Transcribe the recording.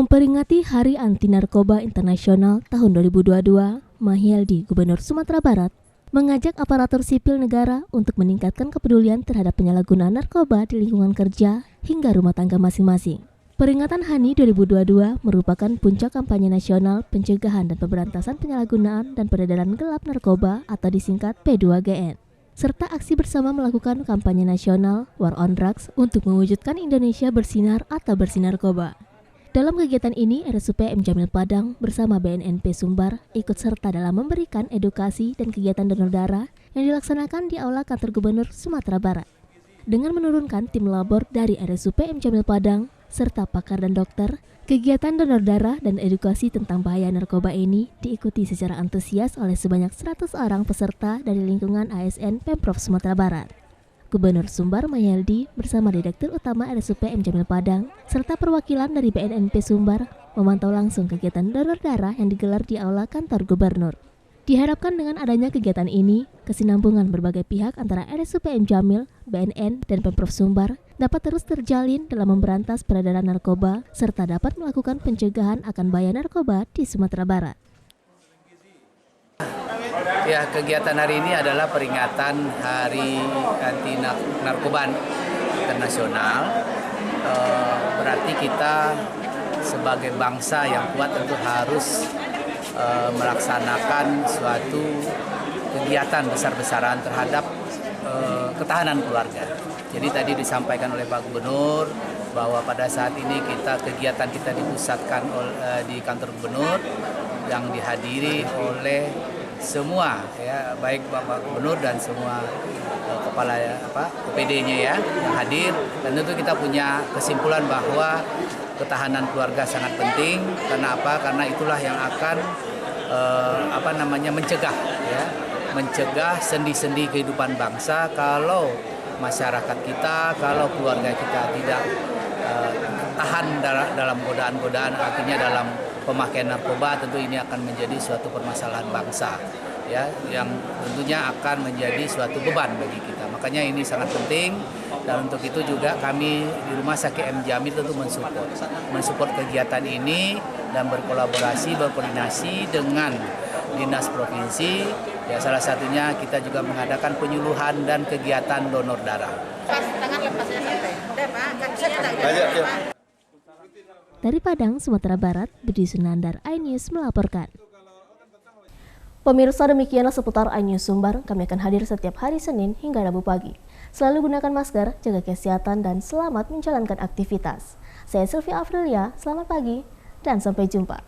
Memperingati Hari Anti Narkoba Internasional tahun 2022, Mahyaldi, Gubernur Sumatera Barat, mengajak aparatur sipil negara untuk meningkatkan kepedulian terhadap penyalahgunaan narkoba di lingkungan kerja hingga rumah tangga masing-masing. Peringatan HANI 2022 merupakan puncak kampanye nasional pencegahan dan pemberantasan penyalahgunaan dan peredaran gelap narkoba atau disingkat P2GN, serta aksi bersama melakukan kampanye nasional War on Drugs untuk mewujudkan Indonesia bersinar atau bersih narkoba. Dalam kegiatan ini, RSUP M. Jamil Padang bersama BNNP Sumbar ikut serta dalam memberikan edukasi dan kegiatan donor darah yang dilaksanakan di Aula Kantor Gubernur Sumatera Barat. Dengan menurunkan tim labor dari RSUP M. Jamil Padang, serta pakar dan dokter, kegiatan donor darah dan edukasi tentang bahaya narkoba ini diikuti secara antusias oleh sebanyak 100 orang peserta dari lingkungan ASN Pemprov Sumatera Barat. Gubernur Sumbar Mahyaldi bersama Direktur Utama RSUP M. Jamil Padang serta perwakilan dari BNNP Sumbar memantau langsung kegiatan donor darah yang digelar di Aula Kantor Gubernur. Diharapkan dengan adanya kegiatan ini, kesinambungan berbagai pihak antara RSUP M. Jamil, BNN, dan Pemprov Sumbar dapat terus terjalin dalam memberantas peredaran narkoba serta dapat melakukan pencegahan akan bahaya narkoba di Sumatera Barat. Ya, kegiatan hari ini adalah peringatan Hari Anti Narkoba Internasional. Berarti kita sebagai bangsa yang kuat tentu harus melaksanakan suatu kegiatan besar-besaran terhadap ketahanan keluarga. Jadi tadi disampaikan oleh Pak Gubernur bahwa pada saat ini kegiatan kita dipusatkan di kantor Gubernur yang dihadiri oleh semua, ya, baik Bapak Gubernur dan semua kepala OPD-nya ya yang hadir, dan tentu kita punya kesimpulan bahwa ketahanan keluarga sangat penting. Karena apa? Karena itulah yang akan mencegah, ya, mencegah sendi-sendi kehidupan bangsa. Kalau masyarakat kita, kalau keluarga kita tidak tahan dalam godaan-godaan, artinya dalam pemakaian narkoba, tentu ini akan menjadi suatu permasalahan bangsa, ya, yang tentunya akan menjadi suatu beban bagi kita. Makanya ini sangat penting, dan untuk itu juga kami di Rumah Sakit M. Jamil tentu mensupport kegiatan ini dan berkoordinasi dengan dinas provinsi. Ya, salah satunya kita juga mengadakan penyuluhan dan kegiatan donor darah. Dari Padang, Sumatera Barat, Budi Sunandar, iNews melaporkan. Pemirsa, demikianlah seputar iNews Sumbar. Kami akan hadir setiap hari Senin hingga Rabu pagi. Selalu gunakan masker, jaga kesehatan, dan selamat menjalankan aktivitas. Saya Sylvia Afrilia, selamat pagi, dan sampai jumpa.